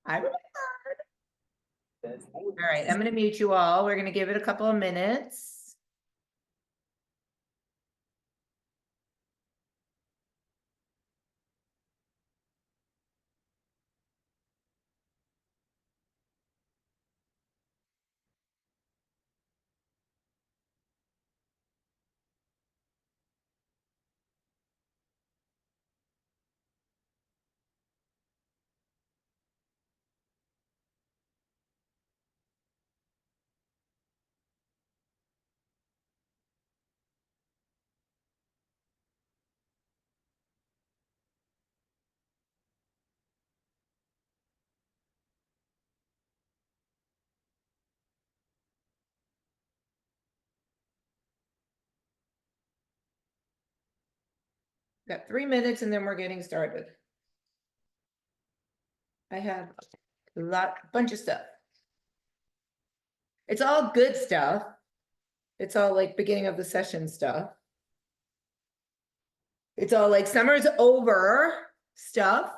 I remember. All right, I'm gonna mute you all. We're gonna give it a couple of minutes. Got 3 minutes and then we're getting started. I have a bunch of stuff. It's all good stuff. It's all like beginning of the session stuff. It's all like summer's over stuff.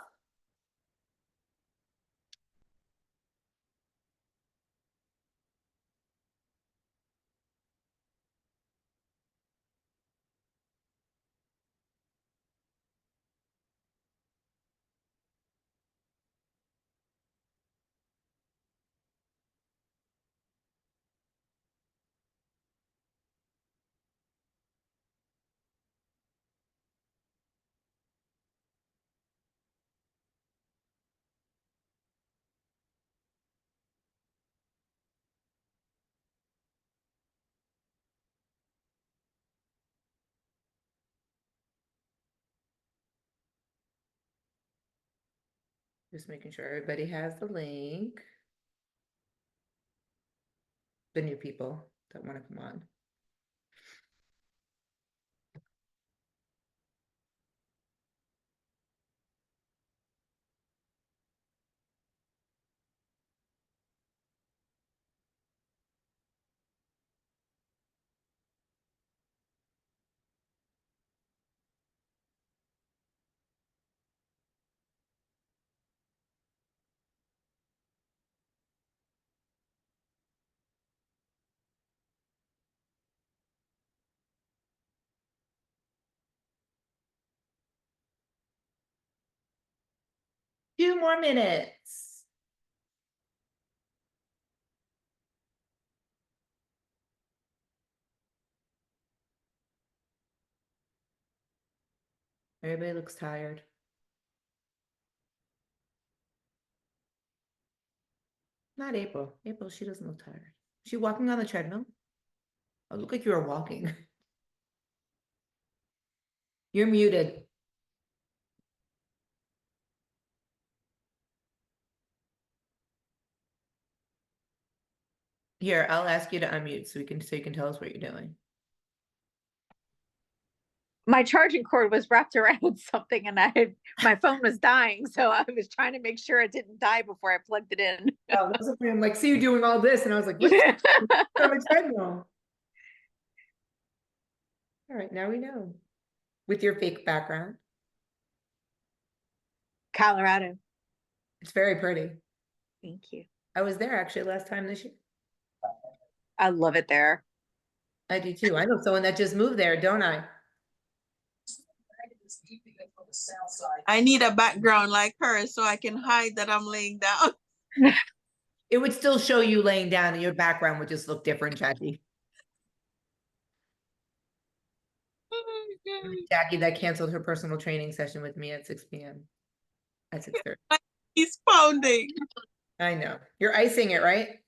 Just making sure everybody has the link. The new people that want to come on. Few more minutes. Everybody looks tired. Not April. April, she doesn't look tired. Is she walking on the treadmill? Oh, look like you were walking. You're muted. Here, I'll ask you to unmute so you can tell us what you're doing. My charging cord was wrapped around something and my phone was dying. So I was trying to make sure it didn't die before I plugged it in. Oh, I'm like, see you doing all this. And I was like, what's on the treadmill? All right, now we know. With your fake background. Colorado. It's very pretty. Thank you. I was there actually last time this year. I love it there. I do too. I know someone that just moved there, don't I? I need a background like her so I can hide that I'm laying down. It would still show you laying down and your background would just look different, Jackie. Jackie that canceled her personal training session with me at 6 p.m. at 6:30. He's pounding. I know. You're icing it, right?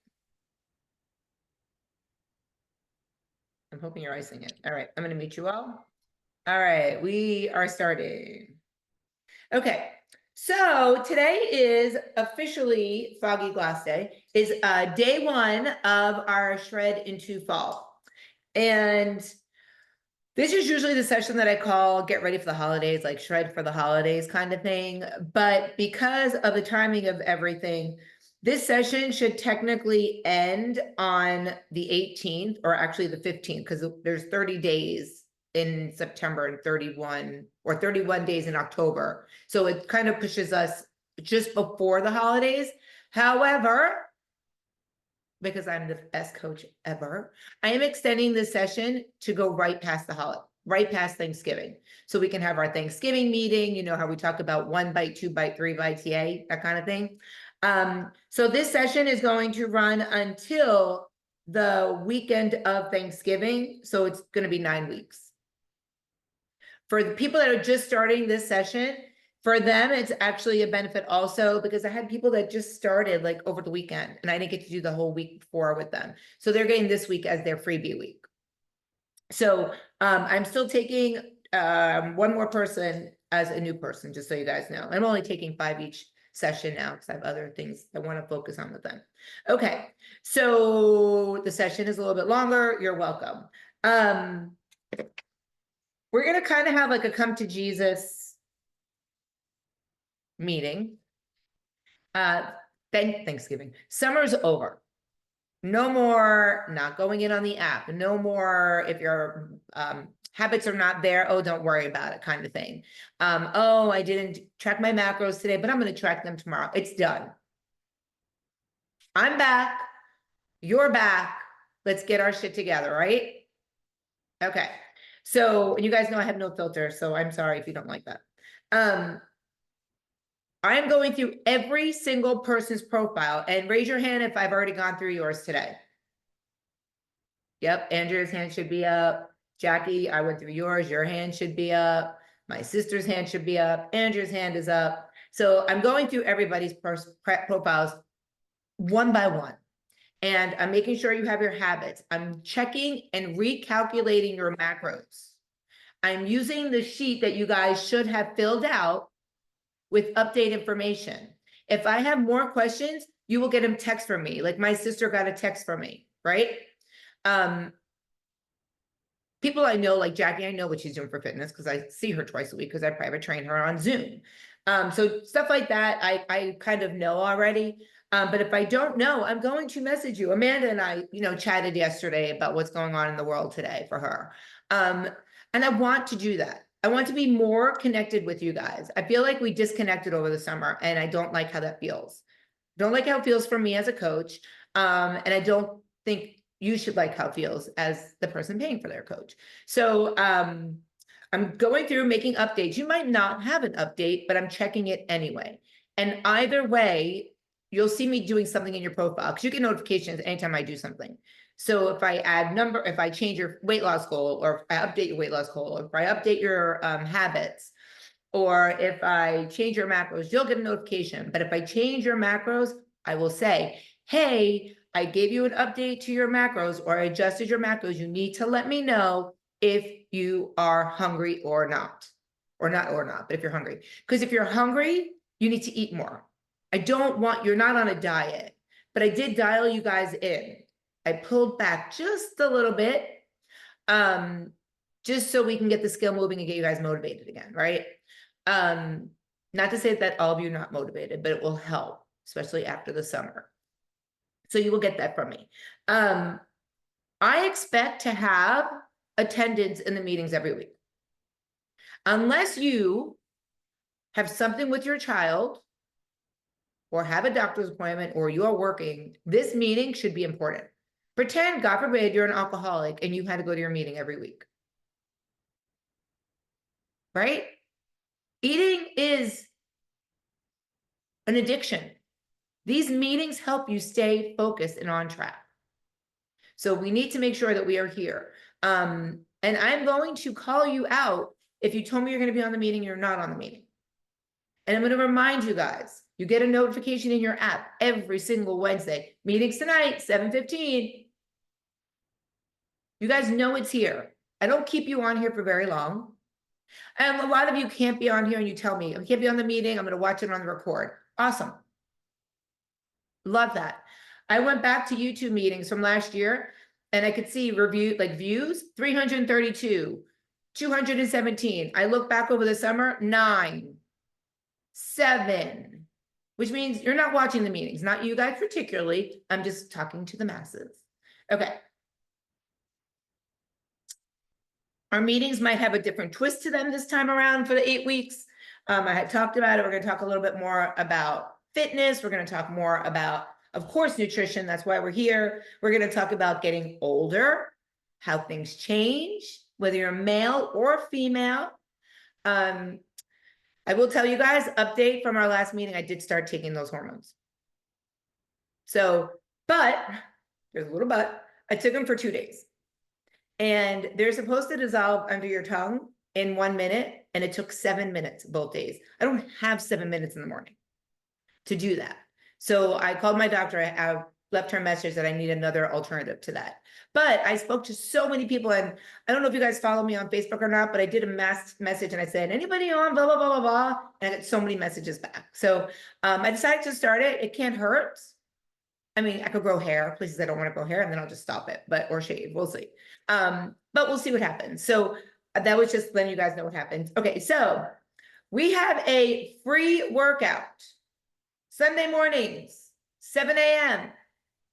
I'm hoping you're icing it. All right, I'm going to meet you all. All right, we are starting. Okay, so today is officially Foggy Glass Day. Is day 1 of our Shred into Fall. And this is usually the session that I call get ready for the holidays, like shred for the holidays kind of thing. But because of the timing of everything, this session should technically end on the 18th or actually the 15th because there's 30 days in September and 31 days in October. So it kind of pushes us just before the holidays. However, because I'm the best coach ever, I am extending this session to go right past the holiday, right past Thanksgiving. So we can have our Thanksgiving meeting, you know, how we talk about 1 bite, 2 bite, 3 bite TA, that kind of thing. So this session is going to run until the weekend of Thanksgiving. So it's going to be 9 weeks. For the people that are just starting this session, for them, it's actually a benefit also, because I had people that just started like over the weekend and I didn't get to do the whole week before with them. So they're getting this week as their freebie week. So I'm still taking one more person as a new person, just so you guys know. I'm only taking 5 each session now because I have other things I want to focus on with them. Okay, so the session is a little bit longer. You're welcome. We're going to kind of have like a come to Jesus meeting. Thanksgiving. Summer's over. No more not going in on the app. No more if your habits are not there. Oh, don't worry about it, kind of thing. Oh, I didn't track my macros today, but I'm going to track them tomorrow. It's done. I'm back. You're back. Let's get our shit together, right? Okay. So, and you guys know I have no filter, so I'm sorry if you don't like that. I am going through every single person's profile, and raise your hand if I've already gone through yours today. Yep, Andrea's hand should be up. Jackie, I went through yours. Your hand should be up. My sister's hand should be up. Andrea's hand is up. So I'm going through everybody's profiles one by one. And I'm making sure you have your habits. I'm checking and recalculating your macros. I'm using the sheet that you guys should have filled out with update information. If I have more questions, you will get a text from me. Like my sister got a text from me, right? People I know, like Jackie, I know what she's doing for fitness because I see her twice a week because I private train her on Zoom. So stuff like that, I kind of know already. But if I don't know, I'm going to message you. Amanda and I, chatted yesterday about what's going on in the world today for her. And I want to do that. I want to be more connected with you guys. I feel like we disconnected over the summer and I don't like how that feels. Don't like how it feels for me as a coach. And I don't think you should like how it feels as the person paying for their coach. So I'm going through making updates. You might not have an update, but I'm checking it anyway. And either way, you'll see me doing something in your profile because you get notifications anytime I do something. So if I add if I change your weight loss goal, or if I update your weight loss goal, or if I update your habits, or if I change your macros, you'll get a notification. But if I change your macros, I will say, hey, I gave you an update to your macros, or I adjusted your macros. You need to let me know if you are hungry or not, but if you're hungry. Because if you're hungry, you need to eat more. You're not on a diet, but I did dial you guys in. I pulled back just a little bit, just so we can get the scale moving and get you guys motivated again, right? Not to say that all of you are not motivated, but it will help, especially after the summer. So you will get that from me. I expect to have attendance in the meetings every week. Unless you have something with your child or have a doctor's appointment or you are working, this meeting should be important. Pretend, God forbid, you're an alcoholic and you had to go to your meeting every week. Right? Eating is an addiction. These meetings help you stay focused and on track. So we need to make sure that we are here. And I'm going to call you out if you told me you're going to be on the meeting, you're not on the meeting. And I'm going to remind you guys, you get a notification in your app every single Wednesday. Meetings tonight, 7:15. You guys know it's here. I don't keep you on here for very long. And a lot of you can't be on here and you tell me, I can't be on the meeting, I'm going to watch it on the record. Awesome. Love that. I went back to YouTube meetings from last year and I could see views, 332, 217. I look back over the summer, 9, 7, which means you're not watching the meetings, not you guys particularly. I'm just talking to the masses. Okay. Our meetings might have a different twist to them this time around for the 8 weeks. I had talked about it. We're gonna talk a little bit more about fitness. We're gonna talk more about, of course, nutrition. That's why we're here. We're gonna talk about getting older, how things change, whether you're male or female. I will tell you guys, update from our last meeting, I did start taking those hormones. So, but, there's a little but, I took them for 2 days. And they're supposed to dissolve under your tongue in 1 minute, and it took 7 minutes both days. I don't have 7 minutes in the morning to do that. So I called my doctor, I left her a message that I need another alternative to that. But I spoke to so many people, and I don't know if you guys follow me on Facebook or not, but I did a mass message and I said, anybody on blah, blah, blah, blah, blah, and I got so many messages back. So I decided to start it. It can't hurt. I mean, I could grow hair, places I don't want to grow hair, and then I'll just stop it, but, or shave, we'll see. But we'll see what happens. So that was just letting you guys know what happened. Okay, so we have a free workout, Sunday mornings, 7 a.m.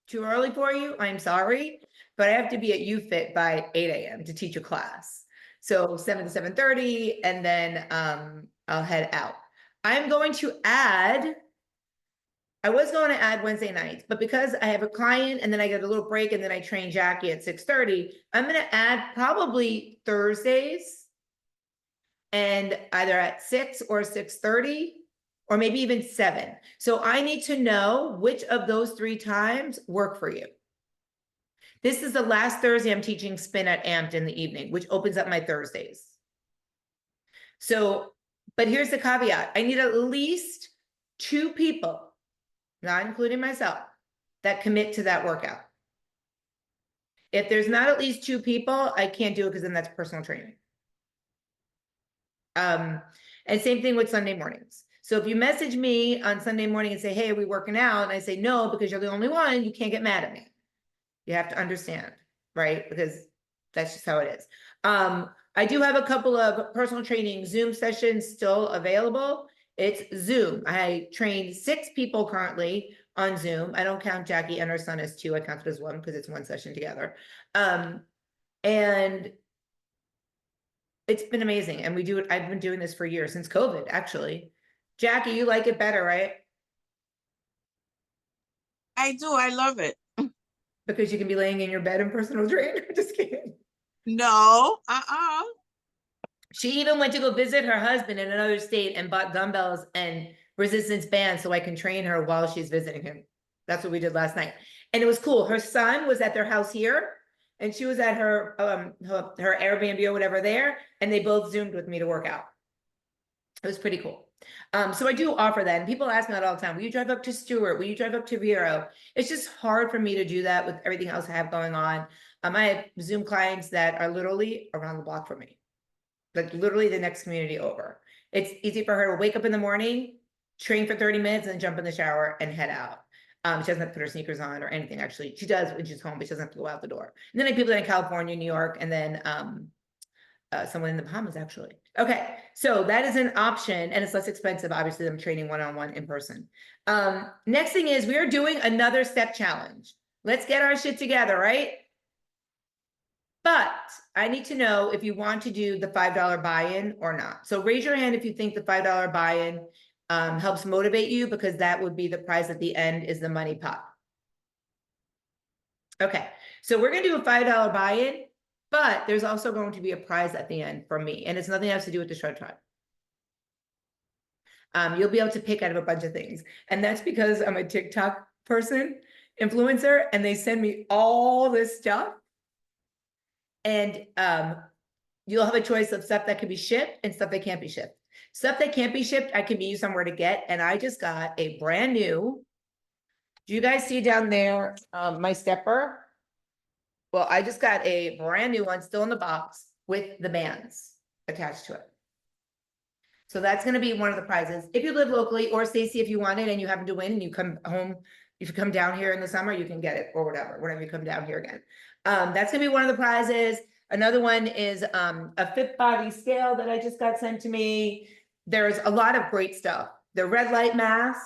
Too early for you? I'm sorry, but I have to be at UFit by 8 a.m. to teach a class. So 7 to 7:30, and then I'll head out. I'm going to add, I was going to add Wednesday nights, but because I have a client and then I get a little break and then I train Jackie at 6:30, I'm going to add probably Thursdays, and either at 6 or 6:30, or maybe even 7. So I need to know which of those 3 times work for you. This is the last Thursday I'm teaching spin at Amped in the evening, which opens up my Thursdays. So, but here's the caveat. I need at least 2 people, not including myself, that commit to that workout. If there's not at least 2 people, I can't do it because then that's personal training. And same thing with Sunday mornings. So if you message me on Sunday morning and say, hey, are we working out? And I say, no, because you're the only one, you can't get mad at me. You have to understand, right? Because that's just how it is. I do have a couple of personal training Zoom sessions still available. It's Zoom. I trained 6 people currently on Zoom. I don't count Jackie and her son as 2. I count it as 1 because it's 1 session together. And it's been amazing. And we do it. I've been doing this for years, since COVID, actually. Jackie, you like it better, right? I do. I love it. Because you can be laying in your bed and personal trainer. Just kidding. No. She even went to go visit her husband in another state and bought dumbbells and resistance bands so I can train her while she's visiting him. That's what we did last night. And it was cool. Her son was at their house here, and she was at her Airbnb or whatever there, and they both Zoomed with me to work out. It was pretty cool. So I do offer that, and people ask me that all the time. Will you drive up to Stewart? Will you drive up to Vero? It's just hard for me to do that with everything else I have going on. I have Zoom clients that are literally around the block from me, like literally the next community over. It's easy for her to wake up in the morning, train for 30 minutes, and then jump in the shower and head out. She doesn't have to put her sneakers on or anything. Actually, she does when she's home, but she doesn't have to go out the door. And then I have people in California, New York, and then someone in the Bahamas, actually. Okay, so that is an option, and it's less expensive, obviously, than training one-on-one in person. Next thing is we are doing another step challenge. Let's get our shit together, right? But I need to know if you want to do the $5 buy-in or not. So raise your hand if you think the $5 buy-in helps motivate you, because that would be the prize at the end, is the money pot. Okay, so we're gonna do a $5 buy-in, but there's also going to be a prize at the end from me, and it's nothing else to do with the Shred Tribe. You'll be able to pick out of a bunch of things, and that's because I'm a TikTok person, influencer, and they send me all this stuff. And you'll have a choice of stuff that can be shipped and stuff that can't be shipped. Stuff that can't be shipped, I can be somewhere to get, and I just got a brand new. Do you guys see down there my stepper? Well, I just got a brand new one, still in the box, with the bands attached to it. So that's going to be one of the prizes. If you live locally, or Stacy, if you want it and you happen to win and you come home, if you come down here in the summer, you can get it, or whatever, whenever you come down here again. That's going to be one of the prizes. Another one is a Fit Body scale that I just got sent to me. There's a lot of great stuff. The red light mask.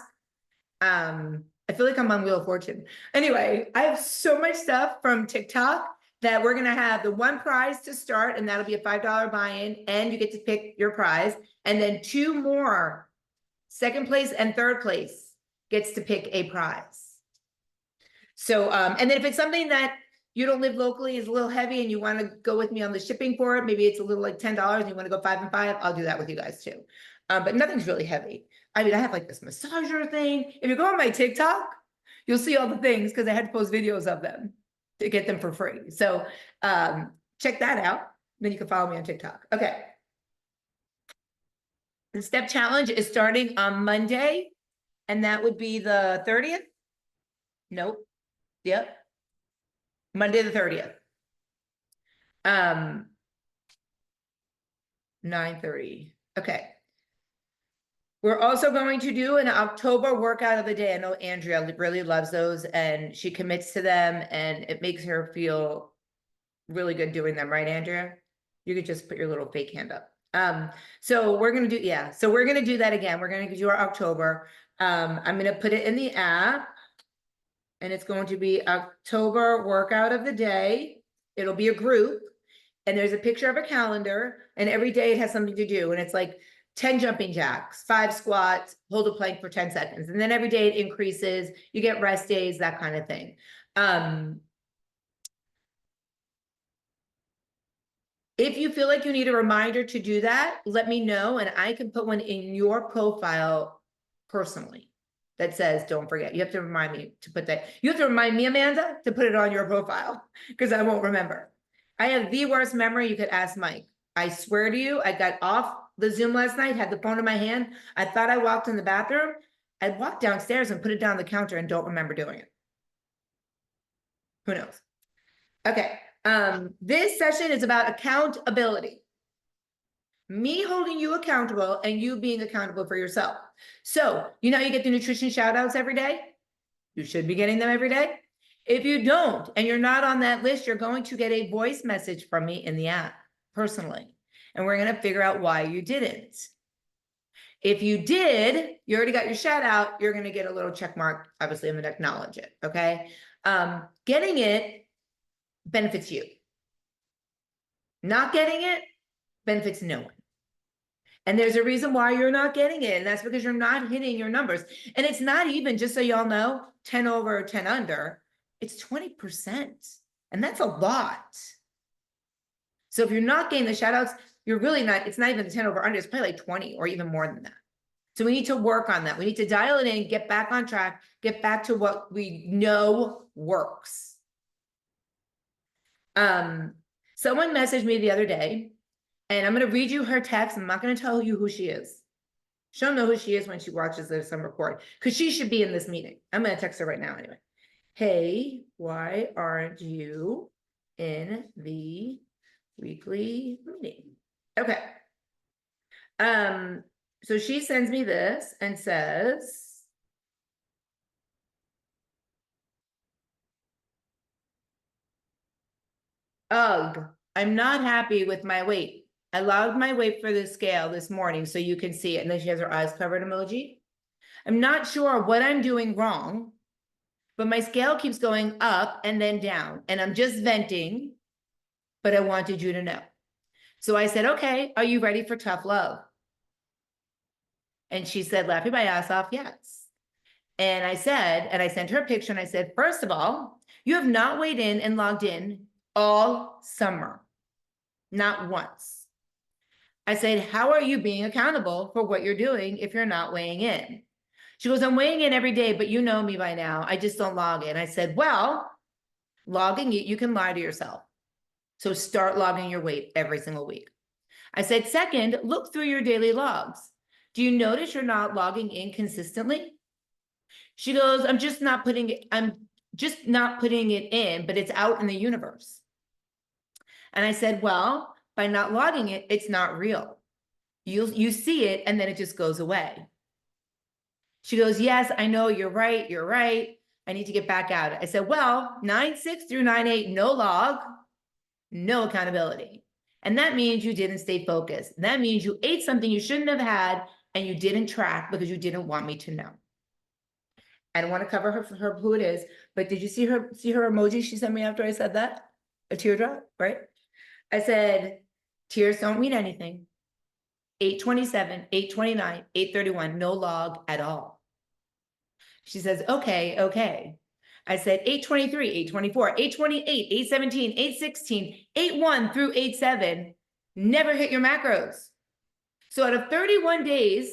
I feel like I'm on Wheel of Fortune. Anyway, I have so much stuff from TikTok that we're gonna have the one prize to start, and that'll be a $5 buy-in, and you get to pick your prize, and then 2 more, second place and third place gets to pick a prize. So, and then if it's something that you don't live locally, is a little heavy, and you want to go with me on the shipping for it, maybe it's a little like $10, and you want to go 5 and 5, I'll do that with you guys too. But nothing's really heavy. I mean, I have like this massager thing. If you go on my TikTok, you'll see all the things because I had to post videos of them to get them for free. So check that out. Then you can follow me on TikTok. Okay. The step challenge is starting on Monday, and that would be the 30th. Nope. Yep. Monday the 30th. 9:30. Okay. We're also going to do an October workout of the day. I know Andrea really loves those, and she commits to them, and it makes her feel really good doing them, right, Andrea? You could just put your little fake hand up. So we're gonna do, yeah, so we're gonna do that again. We're gonna do our October. I'm gonna put it in the app, and it's going to be October workout of the day. It'll be a group, and there's a picture of a calendar, and every day it has something to do, and it's like 10 jumping jacks, 5 squats, hold a plank for 10 seconds. And then every day it increases, you get rest days, that kind of thing. If you feel like you need a reminder to do that, let me know, and I can put one in your profile personally that says, don't forget. You have to remind me to put that. You have to remind me, Amanda, to put it on your profile because I won't remember. I have the worst memory. You could ask Mike. I swear to you, I got off the Zoom last night, had the phone in my hand. I thought I walked in the bathroom. I walked downstairs and put it down the counter and don't remember doing it. Who knows? Okay. This session is about accountability. Me holding you accountable and you being accountable for yourself. So, you know, you get the nutrition shout outs every day. You should be getting them every day. If you don't, and you're not on that list, you're going to get a voice message from me in the app personally. And we're going to figure out why you didn't. If you did, you already got your shout out, you're going to get a little check mark. Obviously, I'm going to acknowledge it. Okay. Getting it benefits you. Not getting it benefits no one. And there's a reason why you're not getting it. And that's because you're not hitting your numbers. And it's not even, just so y'all know, 10 over, 10 under. It's 20%. And that's a lot. So if you're not getting the shout outs, you're really not, it's not even 10 over under, it's probably like 20 or even more than that. So we need to work on that. We need to dial it in, get back on track, get back to what we know works. Someone messaged me the other day, and I'm going to read you her text. I'm not going to tell you who she is. She'll know who she is when she watches this and record, because she should be in this meeting. I'm going to text her right now anyway. Hey, why aren't you in the weekly meeting? Okay. So she sends me this and says, ugh, I'm not happy with my weight. I logged my weight for the scale this morning so you can see it. And then she has her eyes covered emoji. I'm not sure what I'm doing wrong, but my scale keeps going up and then down. And I'm just venting, but I wanted you to know. So I said, okay, are you ready for tough love? And she said, laughing my ass off, yes. And I said, and I sent her a picture and I said, first of all, you have not weighed in and logged in all summer. Not once. I said, how are you being accountable for what you're doing if you're not weighing in? She goes, I'm weighing in every day, but you know me by now. I just don't log in. I said, well, logging it, you can lie to yourself. So start logging your weight every single week. I said, second, look through your daily logs. Do you notice you're not logging in consistently? She goes, I'm just not putting it in, but it's out in the universe. And I said, well, by not logging it, it's not real. You see it and then it just goes away. She goes, yes, I know, you're right. I need to get back at it. I said, well, 9-6 through 9-8, no log, no accountability. And that means you didn't stay focused. That means you ate something you shouldn't have had and you didn't track because you didn't want me to know. I don't want to cover her for her who it is, but did you see her emoji she sent me after I said that? a teardrop, right? I said, tears don't mean anything. 8:27, 8:29, 8:31, no log at all. She says, okay, okay. I said 8:23, 8:24, 8:28, 8:17, 8:16, 8:1 through 8:7, never hit your macros. So out of 31 days,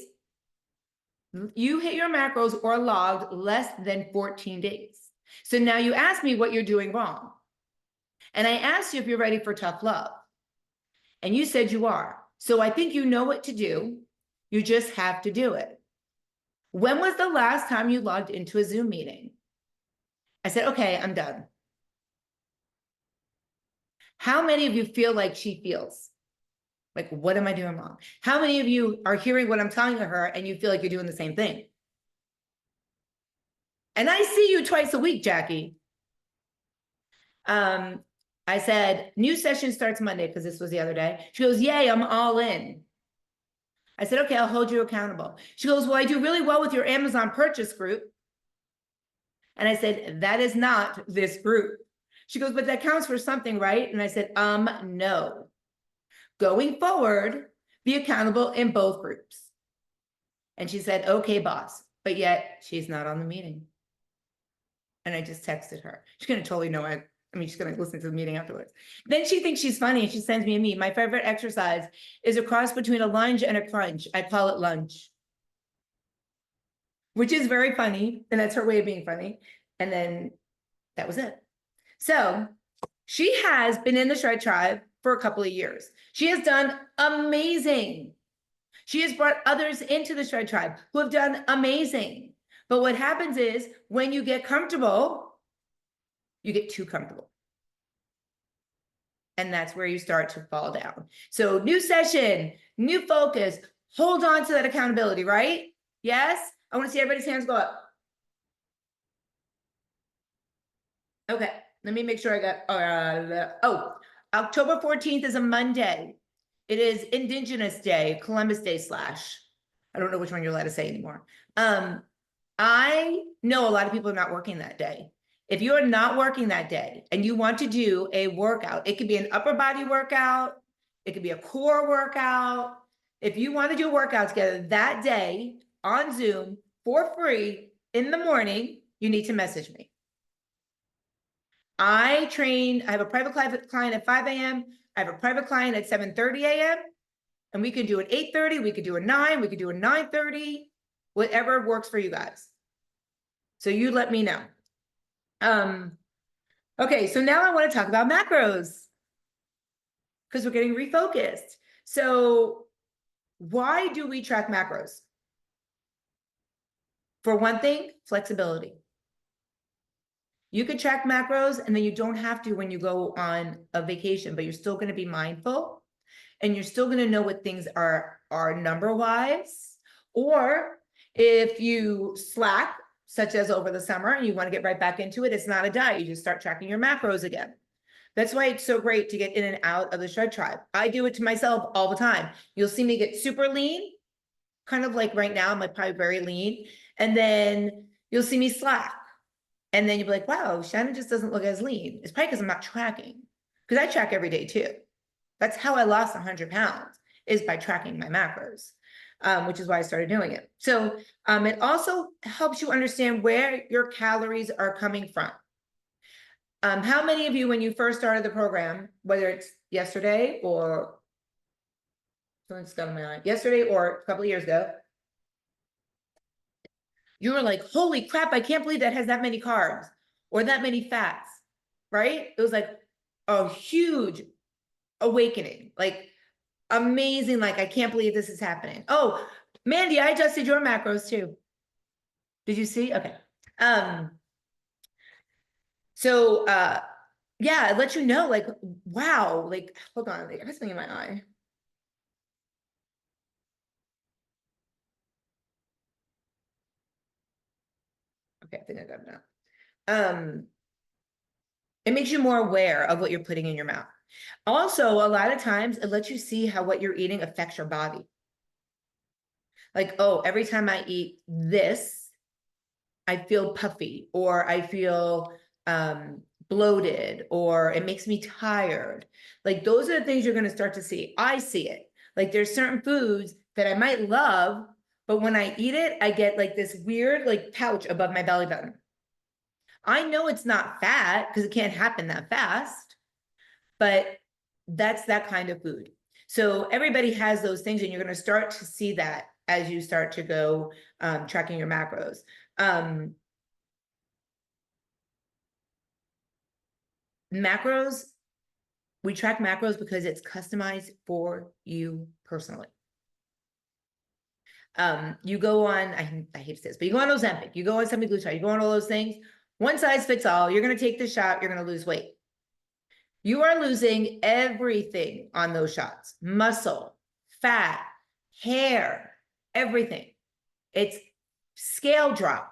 you hit your macros or logged less than 14 days. So now you ask me what you're doing wrong. And I asked you if you're ready for tough love. And you said you are. So I think you know what to do. You just have to do it. When was the last time you logged into a Zoom meeting? I said, okay, I'm done. How many of you feel like she feels? Like, what am I doing wrong? How many of you are hearing what I'm telling her and you feel like you're doing the same thing? And I see you twice a week, Jackie. I said, new session starts Monday, because this was the other day. She goes, yay, I'm all in. I said, okay, I'll hold you accountable. She goes, well, I do really well with your Amazon purchase group. And I said, that is not this group. She goes, but that counts for something, right? And I said, no. Going forward, be accountable in both groups. And she said, okay, boss. But yet she's not on the meeting. And I just texted her. She's going to totally know it. I mean, she's going to listen to the meeting afterwards. Then she thinks she's funny and she sends me a meme. My favorite exercise is a cross between a lunge and a crunch. I call it lunge, which is very funny. And that's her way of being funny. And then that was it. So she has been in the Shred Tribe for a couple of years. She has done amazing. She has brought others into the Shred Tribe who have done amazing. But what happens is when you get comfortable, you get too comfortable. And that's where you start to fall down. So new session, new focus, hold on to that accountability, right? Yes? I want to see everybody's hands go up. Okay, let me make sure I got, October 14th is a Monday. It is Indigenous Day, Columbus Day / I don't know which one you're allowed to say anymore. I know a lot of people are not working that day. If you are not working that day and you want to do a workout, it could be an upper body workout, it could be a core workout. If you want to do a workout together that day on Zoom for free in the morning, you need to message me. I have a private client at 5 a.m. I have a private client at 7:30 a.m. And we can do it 8:30, we could do a 9, we could do a 9:30, whatever works for you guys. So you let me know. Okay, so now I want to talk about macros because we're getting refocused. So why do we track macros? For one thing, flexibility. You could track macros and then you don't have to when you go on a vacation, but you're still going to be mindful and you're still going to know what things are number wise. Or if you slack, such as over the summer, and you want to get right back into it, it's not a diet. You just start tracking your macros again. That's why it's so great to get in and out of the Shred Tribe. I do it to myself all the time. You'll see me get super lean, kind of like right now, I'm like probably very lean. And then you'll see me slack. And then you'll be like, wow, Shannon just doesn't look as lean. It's probably because I'm not tracking. Because I track every day too. That's how I lost 100 pounds, is by tracking my macros. Which is why I started doing it. So it also helps you understand where your calories are coming from. How many of you, when you first started the program, whether it's yesterday or something's got in my eye, yesterday or a couple of years ago, you were like, holy crap, I can't believe that has that many carbs or that many fats, right? It was like a huge awakening, like amazing, like I can't believe this is happening. Oh, Mandy, I adjusted your macros too. Did you see? Okay. So yeah, it lets you know, like, wow, like, hold on, like, I have something in my eye. Okay, I think I got it now. It makes you more aware of what you're putting in your mouth. Also, a lot of times it lets you see how what you're eating affects your body. Like, oh, every time I eat this, I feel puffy or I feel bloated, or it makes me tired. Like those are the things you're going to start to see. I see it. Like there's certain foods that I might love, but when I eat it, I get like this weird like pouch above my belly button. I know it's not fat because it can't happen that fast, but that's that kind of food. So everybody has those things, and you're going to start to see that as you start to go tracking your macros. Macros, we track macros because it's customized for you personally. You go on, I hate this, but you go on Ozempic, you go on semaglutide, you go on all those things. One size fits all. You're going to take the shot, you're going to lose weight. You are losing everything on those shots: muscle, fat, hair, everything. It's scale drop.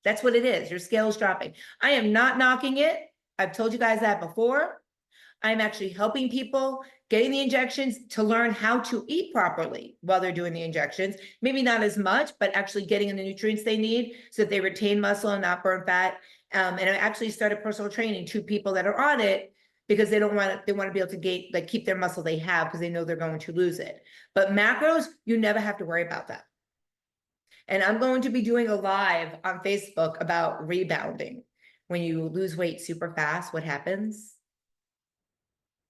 That's what it is. Your scale is dropping. I am not knocking it. I've told you guys that before. I'm actually helping people getting the injections to learn how to eat properly while they're doing the injections. Maybe not as much, but actually getting the nutrients they need so that they retain muscle and not burn fat. And I actually started personal training to people that are on it because they don't want it, they want to be able to like keep their muscle they have because they know they're going to lose it. But macros, you never have to worry about that. And I'm going to be doing a live on Facebook about rebounding. When you lose weight super fast, what happens?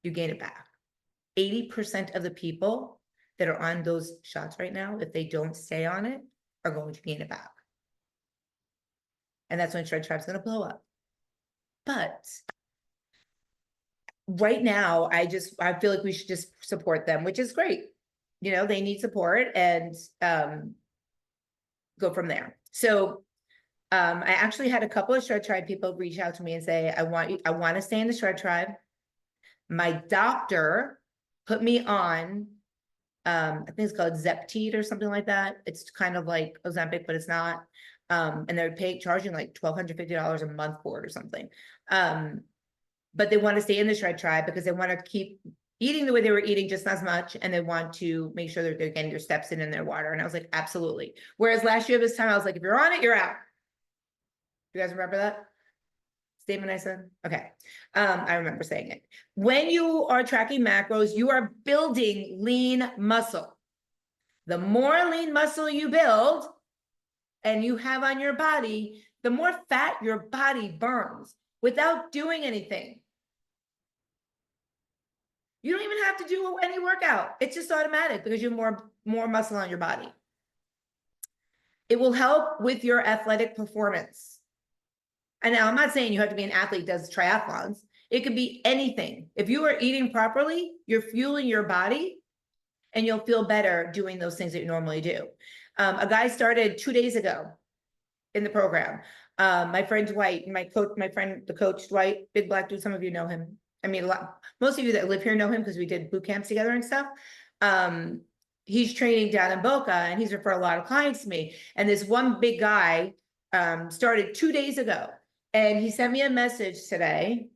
You gain it back. 80% of the people that are on those shots right now, if they don't stay on it, are going to gain it back. And that's when Shred Tribe's going to blow up. But right now, I feel like we should just support them, which is great. You know, they need support, and go from there. So I actually had a couple of Shred Tribe people reach out to me and say, I want to stay in the Shred Tribe. My doctor put me on, I think it's called Zeptide or something like that. It's kind of like Ozempic, but it's not. And they're charging like $1,250 a month for it or something. But they want to stay in the Shred Tribe because they want to keep eating the way they were eating, just not as much, and they want to make sure that they're getting their steps in their water. And I was like, absolutely. Whereas last year this time, I was like, if you're on it, you're out. You guys remember that statement I said? Okay. I remember saying it. When you are tracking macros, you are building lean muscle. The more lean muscle you build and you have on your body, the more fat your body burns without doing anything. You don't even have to do any workout. It's just automatic because you have more muscle on your body. It will help with your athletic performance. And now I'm not saying you have to be an athlete that does triathlons. It could be anything. If you are eating properly, you're fueling your body, and you'll feel better doing those things that you normally do. A guy started 2 days ago in the program. My friend Dwight, the coach Dwight, big black dude. Some of you know him. I mean, most of you that live here know him because we did boot camps together and stuff. He's training down in Boca, and he's referred a lot of clients to me. And this one big guy started 2 days ago, and he sent me a message today.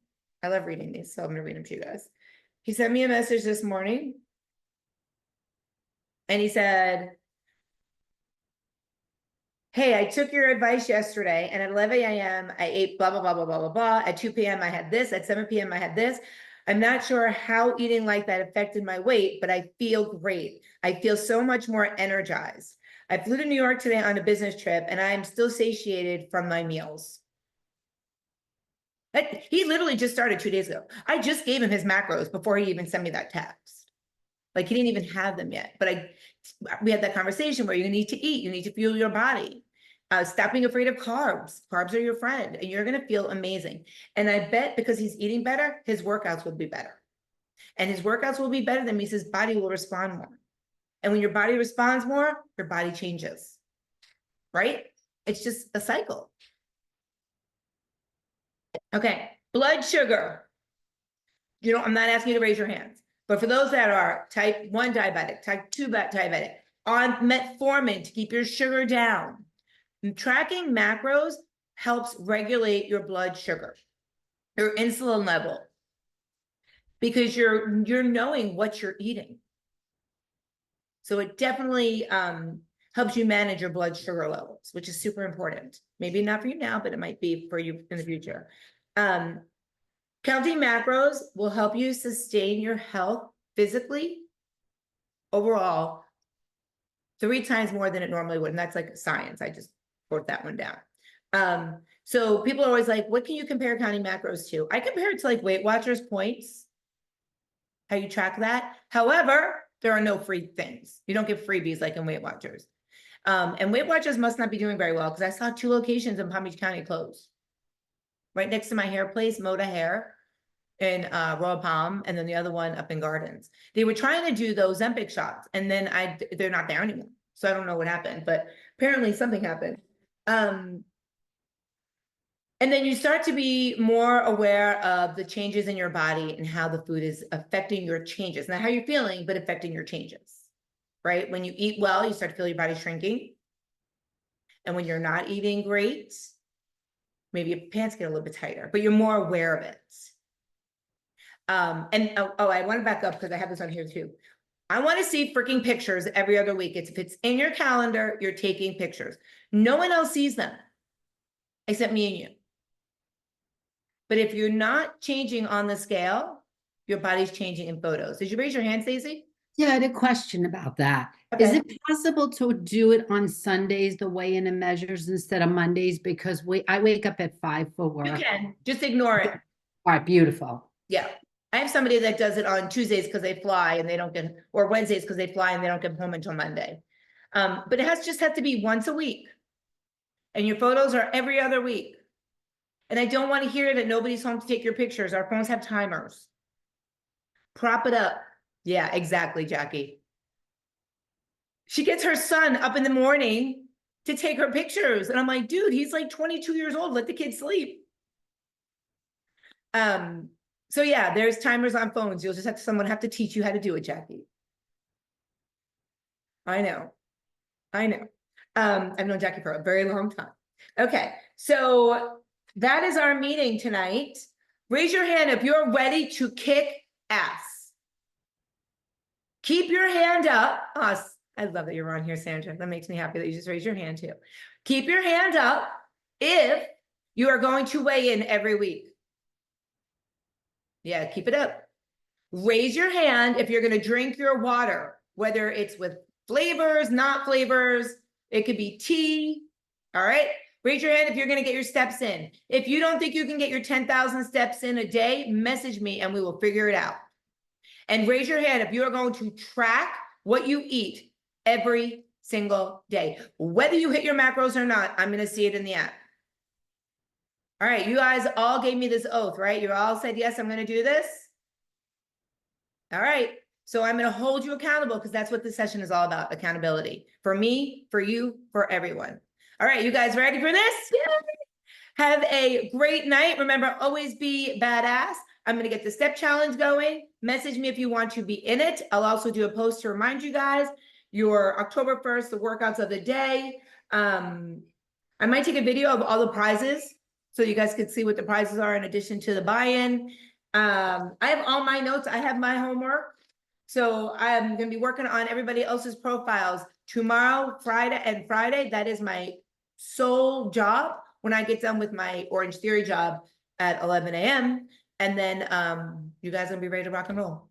I love reading these, so I'm gonna read them to you guys. He sent me a message this morning, and he said, hey, I took your advice yesterday, and at 11 a.m. I ate blah, blah, blah, blah, blah, blah, blah. At 2 p.m. I had this. At 7 p.m. I had this. I'm not sure how eating like that affected my weight, but I feel great. I feel so much more energized. I flew to New York today on a business trip, and I'm still satiated from my meals. He literally just started 2 days ago. I just gave him his macros before he even sent me that text. Like, he didn't even have them yet, but we had that conversation where you need to eat, you need to fuel your body. Stop being afraid of carbs. Carbs are your friend, and you're gonna feel amazing. And I bet because he's eating better, his workouts will be better. And his workouts will be better, that means his body will respond more. And when your body responds more, your body changes, right? It's just a cycle. Okay, blood sugar. You know, I'm not asking you to raise your hands. But for those that are type 1 diabetic, type 2 diabetic, on metformin to keep your sugar down, tracking macros helps regulate your blood sugar, your insulin level, because you're knowing what you're eating. So it definitely helps you manage your blood sugar levels, which is super important. Maybe not for you now, but it might be for you in the future. Counting macros will help you sustain your health physically overall 3 times more than it normally would. And that's like science. I just wrote that one down. So people are always like, what can you compare counting macros to? I compare it to like Weight Watchers points, how you track that. However, there are no free things. You don't get freebies like in Weight Watchers. And Weight Watchers must not be doing very well because I saw 2 locations in Palm Beach County closed. Right next to my hair place, Moda Hair in Royal Palm, and then the other one up in Gardens. They were trying to do those Ozempic shots, and then they're not there anymore. So I don't know what happened, but apparently something happened. And then you start to be more aware of the changes in your body and how the food is affecting your changes. Not how you're feeling, but affecting your changes, right? When you eat well, you start to feel your body shrinking. And when you're not eating great, maybe your pants get a little bit tighter, but you're more aware of it. I want to back up because I have this on here too. I want to see freaking pictures every other week. If it's in your calendar, you're taking pictures. No one else sees them except me and you. But if you're not changing on the scale, your body's changing in photos. Did you raise your hand, Stacey? Yeah, I had a question about that. Is Okay. it possible to do it on Sundays, the weigh-in and measures instead of Mondays? Because I wake up at 5 for You work. can just ignore it. All right, beautiful. Yeah. I have somebody that does it on Tuesdays because they fly and they don't get, or Wednesdays because they fly and they don't get home until Monday. But it just has to be once a week. And your photos are every other week. And I don't want to hear that nobody's home to take your pictures. Our phones have timers. Prop it up. Yeah, exactly, Jackie. She gets her son up in the morning to take her pictures. And I'm like, dude, he's like 22 years old. Let the kid sleep. So yeah, there's timers on phones. You'll just have someone have to teach you how to do it, Jackie. I know. I've known Jackie for a very long time. Okay, so that is our meeting tonight. Raise your hand if you're ready to kick ass. Keep your hand up. Oh, I love that you're on here, Sandra. That makes me happy that you just raised your hand too. Keep your hand up if you are going to weigh in every week. Yeah, keep it up. Raise your hand if you're going to drink your water, whether it's with flavors, not flavors. It could be tea. All right. Raise your hand if you're going to get your steps in. If you don't think you can get your 10,000 steps in a day, message me and we will figure it out. And raise your hand if you are going to track what you eat every single day. Whether you hit your macros or not, I'm going to see it in the app. All right. You guys all gave me this oath, right? You all said, yes, I'm going to do this. All right. So I'm going to hold you accountable because that's what this session is all about. Accountability for me, for you, for everyone. All right. You guys ready for this? Yay! Have a great night. Remember, always be badass. I'm going to get the step challenge going. Message me if you want to be in it. I'll also do a post to remind you guys your October 1st, the workouts of the day. I might take a video of all the prizes so you guys can see what the prizes are in addition to the buy-in. I have all my notes. I have my homework. So I'm going to be working on everybody else's profiles tomorrow, Friday. That is my sole job when I get done with my Orange Theory job at 11 a.m. And then you guys are going to be ready to rock and roll.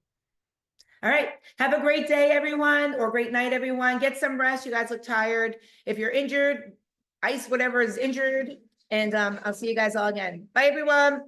All right. Have a great day, everyone, or great night, everyone. Get some rest. You guys look tired. If you're injured, ice whatever is injured. And I'll see you guys all again. Bye, everyone.